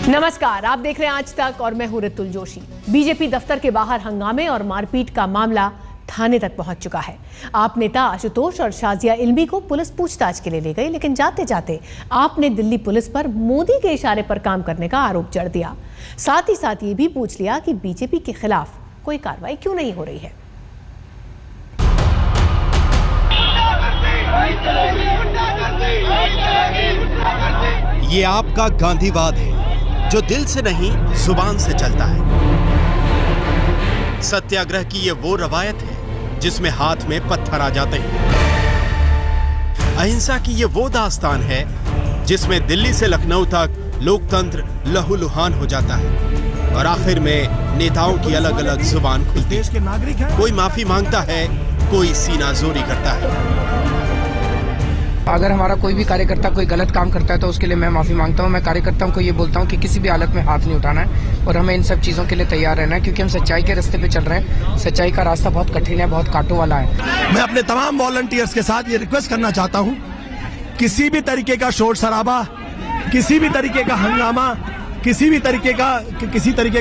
नमस्कार, आप देख रहे हैं आज तक और मैं हूं ऋतुल जोशी। बीजेपी दफ्तर के बाहर हंगामे और मारपीट का मामला थाने तक पहुंच चुका है। आप नेता आशुतोष और शाजिया इल्मी को पुलिस पूछताछ के लिए ले गई, लेकिन जाते जाते आपने दिल्ली पुलिस पर मोदी के इशारे पर काम करने का आरोप जड़ दिया। साथ ही साथ ये भी पूछ लिया कि बीजेपी के खिलाफ कोई कार्रवाई क्यों नहीं हो रही है। ये आपका गांधीवाद है जो दिल से नहीं जुबान से चलता है। सत्याग्रह की ये वो रवायत है जिसमें हाथ में पत्थर आ जाते हैं। अहिंसा की ये वो दास्तान है जिसमें दिल्ली से लखनऊ तक लोकतंत्र लहूलुहान हो जाता है और आखिर में नेताओं की अलग अलग जुबान खुलती है। कोई माफी मांगता है, कोई सीना जोरी करता है। अगर हमारा कोई भी कार्यकर्ता कोई गलत काम करता है तो उसके लिए मैं माफी मांगता हूं। मैं कार्यकर्ताओं को ये बोलता हूं कि किसी भी हालत में हाथ नहीं उठाना है और हमें इन सब चीजों के लिए तैयार रहना है, क्योंकि हम सच्चाई के रास्ते पे चल रहे हैं। सच्चाई का रास्ता बहुत कठिन है, बहुत कांटों वाला है। मैं अपने तमाम वॉलंटियर्स के साथ ये रिक्वेस्ट करना चाहता हूँ, किसी भी तरीके का शोर शराबा, किसी भी तरीके का हंगामा, किसी तरीके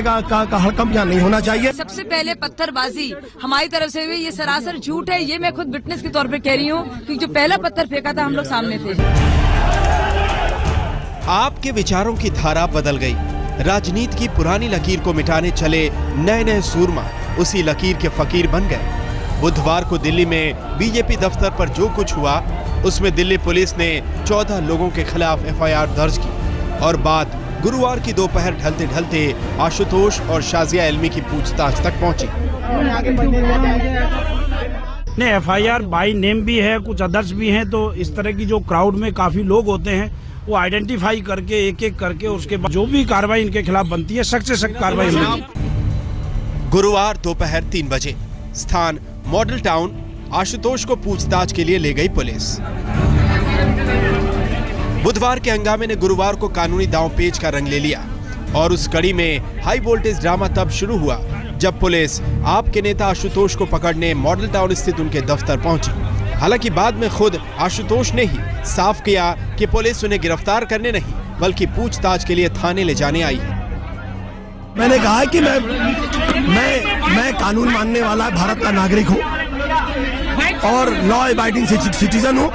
का हड़कंप यहाँ नहीं होना चाहिए। सबसे पहले पत्थरबाजी हमारी तरफ से हुई, ये सरासर झूठ है। ये मैं खुद विटनेस के तौर पे कह रही हूँ, क्योंकि जो पहला पत्थर फेंका था हम लोग सामने थे। आपके विचारों की धारा बदल गई। राजनीति की पुरानी लकीर को मिटाने चले नए नए सूरमा उसी लकीर के फकीर बन गए। बुधवार को दिल्ली में बीजेपी दफ्तर पर जो कुछ हुआ उसमें दिल्ली पुलिस ने 14 लोगों के खिलाफ FIR दर्ज की और बात गुरुवार की दोपहर ढलते ढलते आशुतोष और शाजिया इल्मी की पूछताछ तक पहुंची। नहीं, FIR बाई नेम भी है, कुछ अदर्स भी हैं, तो इस तरह की जो क्राउड में काफी लोग होते हैं वो आइडेंटिफाई करके एक एक करके उसके बाद जो भी कार्रवाई इनके खिलाफ बनती है सख्त से सख्त कार्रवाई होगी। गुरुवार दोपहर 3 बजे स्थान मॉडल टाउन आशुतोष को पूछताछ के लिए ले गई पुलिस। बुधवार के हंगामे ने गुरुवार को कानूनी दांवपेच का रंग ले लिया और उस कड़ी में हाई वोल्टेज ड्रामा तब शुरू हुआ जब पुलिस आपके नेता आशुतोष को पकड़ने मॉडल टाउन स्थित उनके दफ्तर पहुंची। हालांकि बाद में खुद आशुतोष ने ही साफ किया कि पुलिस उन्हें गिरफ्तार करने नहीं बल्कि पूछताछ के लिए थाने ले जाने आई है। मैंने कहा है कि मैं कानून मानने वाला भारत का नागरिक हूँ और लॉ अबाइडिंग सिटीजन हूँ।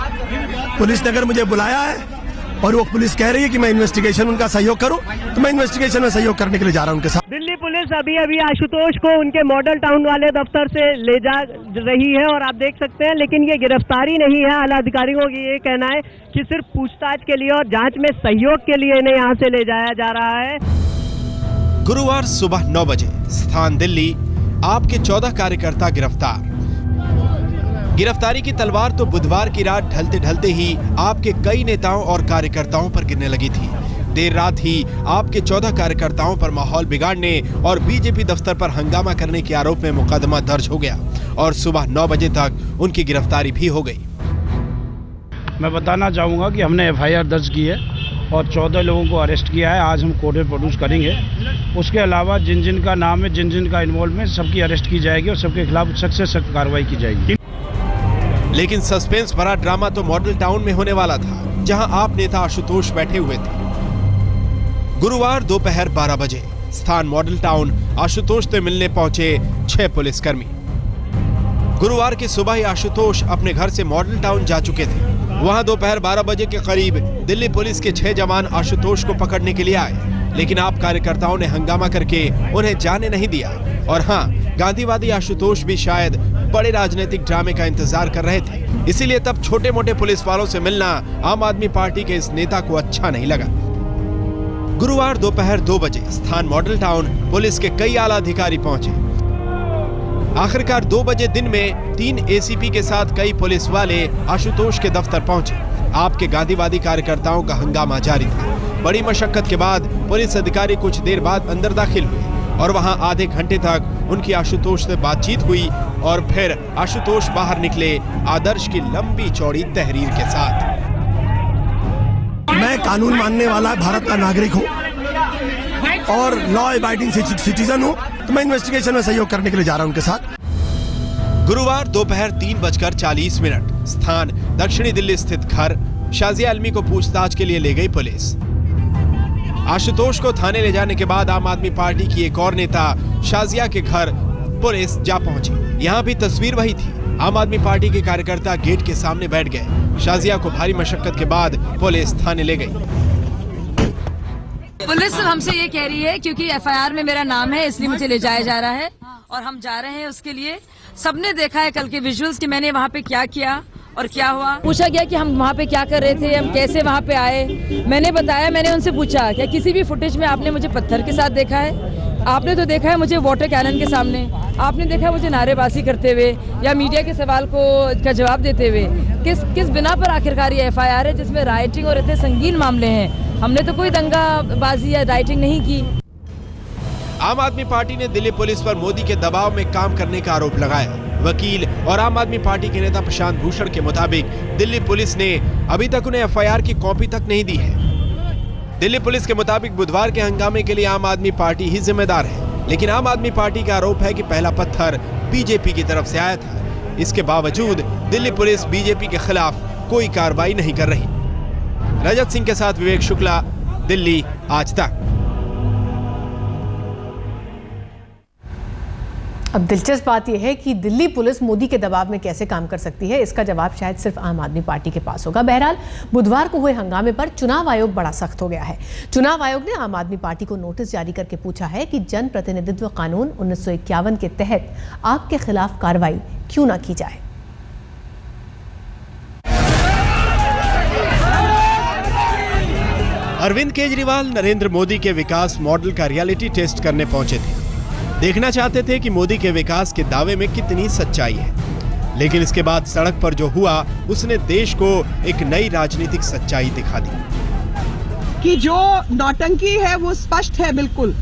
पुलिस ने अगर मुझे बुलाया है और वो पुलिस कह रही है कि मैं इन्वेस्टिगेशन उनका सहयोग करूं, तो मैं इन्वेस्टिगेशन में सहयोग करने के लिए जा रहा हूं उनके साथ। दिल्ली पुलिस अभी आशुतोष को उनके मॉडल टाउन वाले दफ्तर से ले जा रही है और आप देख सकते हैं, लेकिन ये गिरफ्तारी नहीं है। आला अधिकारियों की ये कहना है कि सिर्फ पूछताछ के लिए और जांच में सहयोग के लिए इन्हें यहाँ से ले जाया जा रहा है। गुरुवार सुबह 9 बजे स्थान दिल्ली आपके 14 कार्यकर्ता गिरफ्तार। गिरफ्तारी की तलवार तो बुधवार की रात ढलते ढलते ही आपके कई नेताओं और कार्यकर्ताओं पर गिरने लगी थी। देर रात ही आपके 14 कार्यकर्ताओं पर माहौल बिगाड़ने और बीजेपी दफ्तर पर हंगामा करने के आरोप में मुकदमा दर्ज हो गया और सुबह 9 बजे तक उनकी गिरफ्तारी भी हो गई। मैं बताना चाहूँगा कि हमने FIR दर्ज की है और 14 लोगों को अरेस्ट किया है। आज हम कोर्ट में प्रोड्यूस करेंगे। उसके अलावा जिन जिन का नाम है, जिन जिन का इन्वॉल्वमेंट, सबकी अरेस्ट की जाएगी और सबके खिलाफ सख्त से सख्त कार्रवाई की जाएगी। लेकिन सस्पेंस भरा ड्रामा तो मॉडल टाउन में होने वाला था, जहां आप नेता आशुतोष बैठे हुए थे। गुरुवार दोपहर 12 बजे स्थान मॉडल टाउन आशुतोष से मिलने पहुंचे 6 पुलिसकर्मी। गुरुवार की सुबह ही आशुतोष अपने घर से मॉडल टाउन जा चुके थे। वहां दोपहर 12 बजे के करीब दिल्ली पुलिस के 6 जवान आशुतोष को पकड़ने के लिए आए, लेकिन आप कार्यकर्ताओं ने हंगामा करके उन्हें जाने नहीं दिया। और हाँ, गांधीवादी आशुतोष भी शायद बड़े राजनीतिक ड्रामे का इंतजार कर रहे थे, इसीलिए तब छोटे मोटे पुलिस वालों से मिलना आम आदमी पार्टी के इस नेता को अच्छा नहीं लगा। गुरुवार दोपहर 2 बजे स्थान मॉडल टाउन पुलिस के कई आला अधिकारी पहुंचे। आखिरकार 2 बजे दिन में 3 ACP के साथ कई पुलिस वाले आशुतोष के दफ्तर पहुंचे। आपके गांधीवादी कार्यकर्ताओं का हंगामा जारी था। बड़ी मशक्कत के बाद पुलिस अधिकारी कुछ देर बाद अंदर दाखिल हुए और वहां आधे घंटे तक उनकी आशुतोष से बातचीत हुई और फिर आशुतोष बाहर निकले आदर्श की लंबी चौड़ी तहरीर के साथ। मैं कानून मानने वाला भारत का नागरिक हूँ और लॉ अबाइडिंग सिटीजन हूँ, तो मैं इन्वेस्टिगेशन में सहयोग करने के लिए जा रहा हूं उनके साथ। गुरुवार दोपहर 3:40 स्थान दक्षिणी दिल्ली स्थित घर शाजिया इल्मी को पूछताछ के लिए ले गई पुलिस। आशुतोष को थाने ले जाने के बाद आम आदमी पार्टी की एक और नेता शाजिया के घर पुलिस जा पहुंची। यहाँ भी तस्वीर वही थी। आम आदमी पार्टी के कार्यकर्ता गेट के सामने बैठ गए। शाजिया को भारी मशक्कत के बाद पुलिस थाने ले गई। पुलिस हमसे ये कह रही है क्योंकि एफआईआर में मेरा नाम है इसलिए मुझे ले जाया जा रहा है और हम जा रहे हैं उसके लिए। सबने देखा है कल के विजुअल्स कि मैंने वहाँ पे क्या किया और क्या हुआ। पूछा गया कि हम वहाँ पे क्या कर रहे थे, हम कैसे वहाँ पे आए। मैंने बताया, मैंने उनसे पूछा क्या किसी भी फुटेज में आपने मुझे पत्थर के साथ देखा है? आपने तो देखा है मुझे वाटर कैनन के सामने, आपने देखा मुझे नारेबाजी करते हुए या मीडिया के सवाल का जवाब देते हुए। किस बिना पर आखिरकार ये एफआईआर है जिसमें राइटिंग और इतने संगीन मामले हैं? हमने तो कोई दंगाबाजी या राइटिंग नहीं की। आम आदमी पार्टी ने दिल्ली पुलिस पर मोदी के दबाव में काम करने का आरोप लगाया। वकील और आम आदमी पार्टी के नेता प्रशांत भूषण के मुताबिक दिल्ली पुलिस ने अभी तक उन्हें एफआईआर की कॉपी तक नहीं दी है। दिल्ली पुलिस के मुताबिक बुधवार के हंगामे के लिए आम आदमी पार्टी ही जिम्मेदार है, लेकिन आम आदमी पार्टी का आरोप है कि पहला पत्थर बीजेपी की तरफ से आया था। इसके बावजूद दिल्ली पुलिस बीजेपी के खिलाफ कोई कार्रवाई नहीं कर रही। रजत सिंह के साथ विवेक शुक्ला, दिल्ली आज तक। अब दिलचस्प बात यह है कि दिल्ली पुलिस मोदी के दबाव में कैसे काम कर सकती है, इसका जवाब शायद सिर्फ आम आदमी पार्टी के पास होगा। बहरहाल बुधवार को हुए हंगामे पर चुनाव आयोग बड़ा सख्त हो गया है। चुनाव आयोग ने आम आदमी पार्टी को नोटिस जारी करके पूछा है कि जन प्रतिनिधित्व कानून 1951 के तहत आपके खिलाफ कार्रवाई क्यों न की जाए। अरविंद केजरीवाल नरेंद्र मोदी के विकास मॉडल का रियलिटी टेस्ट करने पहुंचे थे। देखना चाहते थे कि मोदी के विकास के दावे में कितनी सच्चाई है, लेकिन इसके बाद सड़क पर जो हुआ उसने देश को एक नई राजनीतिक सच्चाई दिखा दी कि जो नौटंकी है वो स्पष्ट है बिल्कुल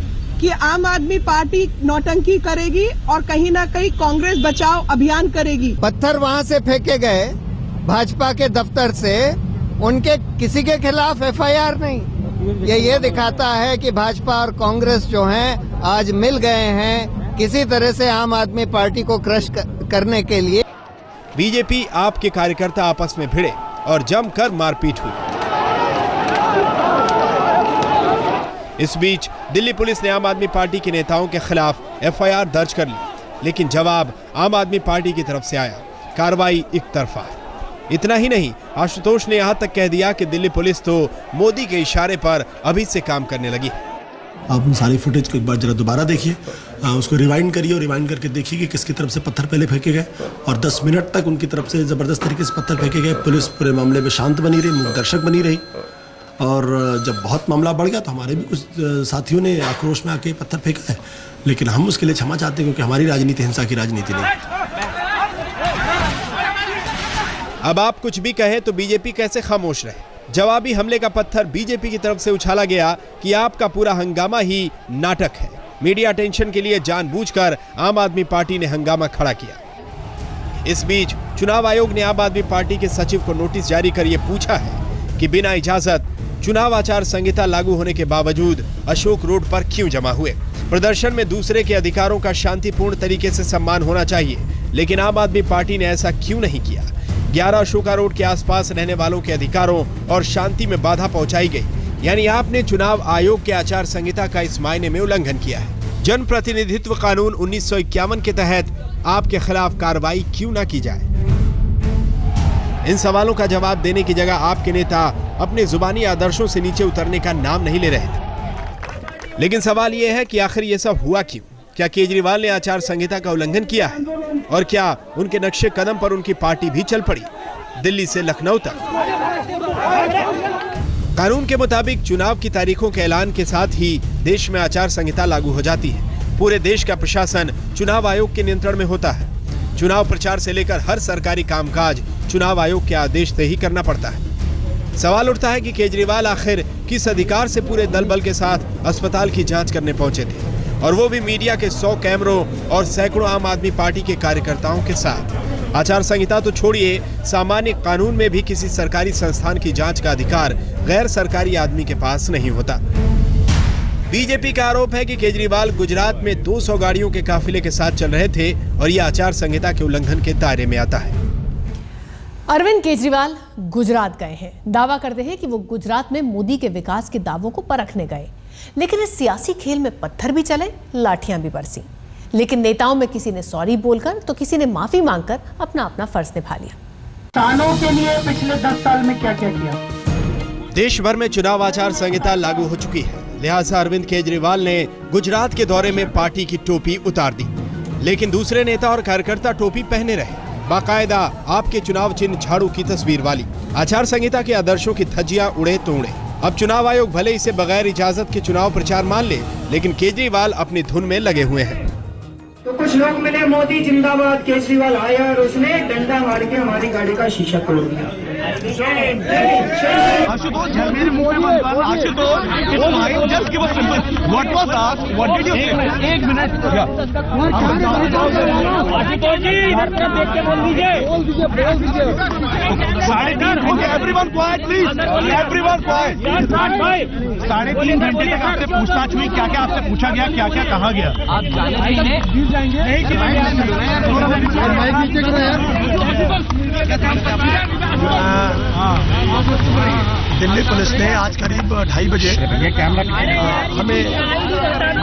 कि आम आदमी पार्टी नौटंकी करेगी और कहीं ना कहीं कांग्रेस बचाओ अभियान करेगी। पत्थर वहां से फेंके गए भाजपा के दफ्तर से, उनके किसी के खिलाफ एफआईआर नहीं। ये दिखाता है कि भाजपा और कांग्रेस जो हैं आज मिल गए हैं किसी तरह से आम आदमी पार्टी को क्रश करने के लिए। बीजेपी आपके कार्यकर्ता आपस में भिड़े और जमकर मारपीट हुई। इस बीच दिल्ली पुलिस ने आम आदमी पार्टी के नेताओं के खिलाफ एफआईआर दर्ज कर ली, लेकिन जवाब आम आदमी पार्टी की तरफ से आया, कार्रवाई एक तरफा। इतना ही नहीं, आशुतोष ने यहाँ तक कह दिया कि दिल्ली पुलिस तो मोदी के इशारे पर अभी से काम करने लगी है। आप सारी फुटेज को एक बार जरा दोबारा देखिए, उसको रिवाइंड करिए और रिवाइंड करके देखिए कि किसकी तरफ से पत्थर पहले फेंके गए और 10 मिनट तक उनकी तरफ से जबरदस्त तरीके से पत्थर फेंके गए। पुलिस पूरे मामले में शांत बनी रही, मूकदर्शक बनी रही और जब बहुत मामला बढ़ गया तो हमारे भी कुछ साथियों ने आक्रोश में आके पत्थर फेंका है, लेकिन हम उसके लिए क्षमा चाहते हैं क्योंकि हमारी राजनीति हिंसा की राजनीति नहीं। अब आप कुछ भी कहें तो बीजेपी कैसे खामोश रहे। जवाबी हमले का पत्थर बीजेपी की तरफ से उछाला गया कि आपका पूरा हंगामा ही नाटक है। मीडिया अटेंशन के लिए जानबूझकर आम आदमी पार्टी ने हंगामा खड़ा किया। इस बीच चुनाव आयोग ने आम आदमी पार्टी के सचिव को नोटिस जारी कर यह पूछा है कि बिना इजाजत चुनाव आचार संहिता लागू होने के बावजूद अशोक रोड पर क्यों जमा हुए। प्रदर्शन में दूसरे के अधिकारों का शांतिपूर्ण तरीके से सम्मान होना चाहिए, लेकिन आम आदमी पार्टी ने ऐसा क्यों नहीं किया। 11 अशोका रोड के आसपास रहने वालों के अधिकारों और शांति में बाधा पहुंचाई गई, यानी आपने चुनाव आयोग के आचार संहिता का इस मायने में उल्लंघन किया है। जन प्रतिनिधित्व कानून 1951 के तहत आपके खिलाफ कार्रवाई क्यों ना की जाए। इन सवालों का जवाब देने की जगह आपके नेता अपने जुबानी आदर्शों से नीचे उतरने का नाम नहीं ले रहे थे। लेकिन सवाल यह है कि आखिर ये सब हुआ क्यों? क्या केजरीवाल ने आचार संहिता का उल्लंघन किया है? और क्या उनके नक्शे कदम पर उनकी पार्टी भी चल पड़ी, दिल्ली से लखनऊ तक? कानून के मुताबिक चुनाव की तारीखों के ऐलान के साथ ही देश में आचार संहिता लागू हो जाती है। पूरे देश का प्रशासन चुनाव आयोग के नियंत्रण में होता है। चुनाव प्रचार से लेकर हर सरकारी कामकाज चुनाव आयोग के आदेश से ही करना पड़ता है। सवाल उठता है कि केजरीवाल आखिर किस अधिकार से पूरे दल बल के साथ अस्पताल की जांच करने पहुंचे थे, और वो भी मीडिया के 100 कैमरों और सैकड़ों आम आदमी पार्टी के कार्यकर्ताओं के साथ। आचार संहिता तो छोड़िए, सामान्य कानून में भी किसी सरकारी संस्थान की जांच का अधिकार गैर सरकारी आदमी के पास नहीं होता। बीजेपी का आरोप है कि केजरीवाल गुजरात में 200 गाड़ियों के काफिले के साथ चल रहे थे और यह आचार संहिता के उल्लंघन के दायरे में आता है। अरविंद केजरीवाल गुजरात गए हैं, दावा करते हैं कि वो गुजरात में मोदी के विकास के दावों को परखने गए। लेकिन इस सियासी खेल में पत्थर भी चले, लाठियां भी बरसी, लेकिन नेताओं में किसी ने सॉरी बोलकर तो किसी ने माफी मांगकर अपना अपना फर्ज निभा लिया। किसानों के लिए पिछले 10 साल में क्या क्या किया? देश भर में चुनाव आचार संहिता लागू हो चुकी है, लिहाजा अरविंद केजरीवाल ने गुजरात के दौरे में पार्टी की टोपी उतार दी, लेकिन दूसरे नेता और कार्यकर्ता टोपी पहने रहे, बाकायदा आपके चुनाव चिन्ह झाड़ू की तस्वीर वाली। आचार संहिता के आदर्शों की धज्जियां उड़े तो उड़े। अब चुनाव आयोग भले इसे बगैर इजाजत के चुनाव प्रचार मान ले, लेकिन केजरीवाल अपनी धुन में लगे हुए हैं। तो कुछ लोग मिले, मोदी जिंदाबाद, केजरीवाल आया और उसने डंडा मार के हमारी गाड़ी का शीशा तोड़ दिया। एक minute everyone quite please, everyone quite. 3.5 घंटे तक आपसे पूछताछ हुई, क्या क्या आपसे पूछा गया, क्या क्या कहा गया? आप दिल्ली पुलिस ने आज करीब 2:30 बजे हमें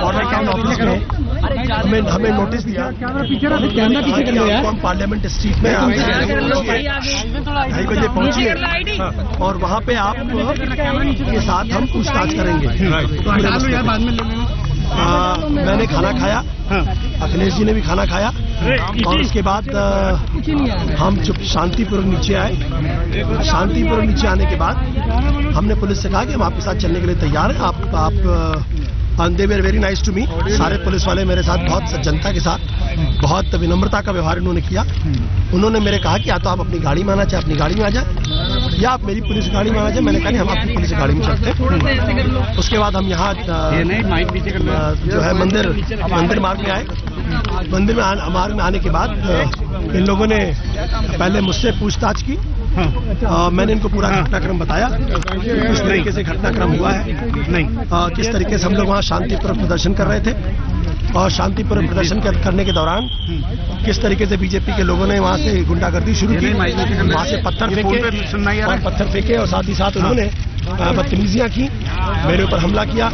बॉर्डर टाउन ऑफिस में हमें नोटिस दिया कि हम पार्लियामेंट स्ट्रीट में 2:30 बजे पहुंचिए और वहाँ पे आप के साथ हम पूछताछ करेंगे। मैंने खाना खाया, अखिलेश जी ने भी खाना खाया और उसके बाद हम चुप शांतिपूर्वक नीचे आए। शांतिपूर्वक नीचे आने के बाद हमने पुलिस से कहा कि हम आपके साथ चलने के लिए तैयार हैं। आप they were very nice to me. सारे पुलिस वाले मेरे साथ बहुत सज्जनता के साथ बहुत विनम्रता का व्यवहार इन्होंने किया। उन्होंने मेरे कहा कि या तो आप अपनी गाड़ी में आना चाहे अपनी गाड़ी में आ जाए या आप मेरी पुलिस गाड़ी में आना चाहे। मैंने कहा कि हम आपकी पुलिस गाड़ी में चलते हैं। उसके बाद हम यहाँ जो है मंदिर मार्ग में आए। मंदिर मार्ग में आने के बाद इन लोगों ने पहले मुझसे पूछताछ की। मैंने इनको पूरा घटनाक्रम बताया, किस तरीके से घटनाक्रम हुआ है, किस तरीके से हम लोग वहाँ शांतिपूर्वक प्रदर्शन कर रहे थे और शांतिपूर्वक प्रदर्शन करने के दौरान किस तरीके से बीजेपी के लोगों ने वहाँ से गुंडागर्दी शुरू की, वहाँ से पत्थर फेंके और साथ ही साथ उन्होंने बदतमीजियाँ की, मेरे ऊपर हमला किया।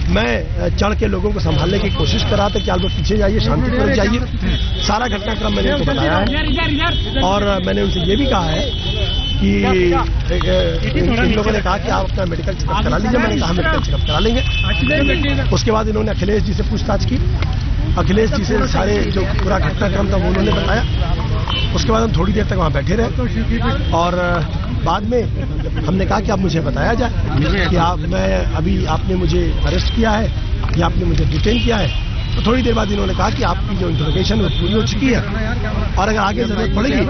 मैं चढ़ के लोगों को संभालने की कोशिश कर रहा था कि आप लोग पीछे जाइए, शांतिपूर्वक जाइए। सारा घटनाक्रम मैंने उनको बताया है और मैंने उनसे ये भी कहा है कि इन लोगों ने कहा कि आप अपना मेडिकल चेकअप करा लीजिए। मैंने कहा मेडिकल चेकअप करा लेंगे। उसके बाद इन्होंने अखिलेश जी से पूछताछ की। अखिलेश जी से सारे जो पूरा घटनाक्रम था वो उन्होंने बताया। उसके बाद हम थोड़ी देर तक वहाँ बैठे रहे और बाद में हमने कहा कि आप मुझे बताया जाए कि आपने मुझे अरेस्ट किया है या आपने मुझे डिटेन किया है। तो थोड़ी देर बाद इन्होंने कहा कि आपकी जो इंटरोगेशन वो पूरी हो चुकी है और अगर आगे जरूरत पड़ेगी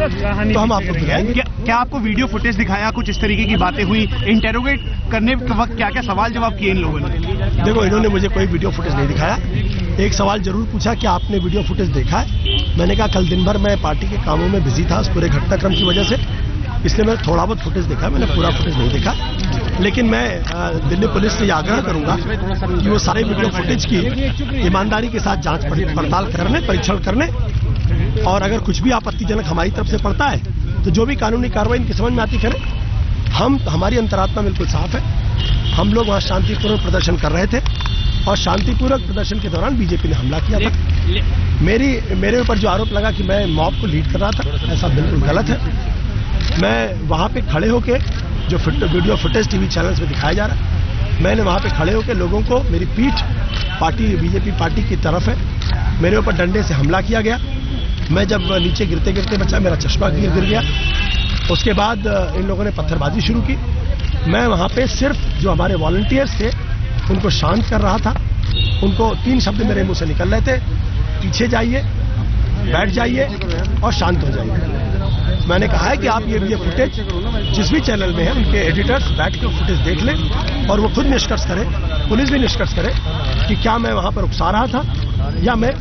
तो हम आपको दिखाएंगे। क्या आपको वीडियो फुटेज दिखाया, कुछ इस तरीके की बातें हुई? इंटेरोगेट करने के वक्त क्या क्या सवाल जवाब किए इन लोगों ने? देखो, इन्होंने मुझे कोई वीडियो फुटेज नहीं दिखाया। एक सवाल जरूर पूछा कि आपने वीडियो फुटेज देखा है। मैंने कहा कल दिन भर मैं पार्टी के कामों में बिजी था उस पूरे घटनाक्रम की वजह से, इसलिए मैंने थोड़ा बहुत फुटेज देखा, मैंने पूरा फुटेज नहीं देखा। लेकिन मैं दिल्ली पुलिस से आग्रह करूंगा कि वो सारे वीडियो फुटेज की ईमानदारी के साथ जांच पड़ताल करने, परीक्षण करने और अगर कुछ भी आपत्तिजनक हमारी तरफ से पड़ता है तो जो भी कानूनी कार्रवाई इनकी समझ में आती करें। हमारी अंतरात्मा बिल्कुल साफ है। हम लोग वहाँ शांतिपूर्वक प्रदर्शन कर रहे थे और शांतिपूर्वक प्रदर्शन के दौरान बीजेपी ने हमला किया था। मेरे ऊपर जो आरोप लगा कि मैं मॉब को लीड कर रहा था, ऐसा बिल्कुल गलत है। मैं वहाँ पे खड़े होके जो वीडियो फुटेज टीवी चैनल्स में दिखाया जा रहा है, मैंने वहाँ पे खड़े होके लोगों को, मेरी पीठ बीजेपी पार्टी की तरफ है, मेरे ऊपर डंडे से हमला किया गया। मैं जब नीचे गिरते गिरते बचा, मेरा चश्मा गिर गया। उसके बाद इन लोगों ने पत्थरबाजी शुरू की। मैं वहाँ पे सिर्फ जो हमारे वॉलंटियर्स थे उनको शांत कर रहा था। उनको 3 शब्द मेरे मुंह से निकल रहे थे, पीछे जाइए, बैठ जाइए और शांत हो जाइए। मैंने कहा है कि आप ये फुटेज जिस भी चैनल में है उनके एडिटर्स बैठ कर फुटेज देख लें और वो खुद निष्कर्ष करें, पुलिस भी निष्कर्ष करे कि क्या मैं वहाँ पर उकसा रहा था या मैं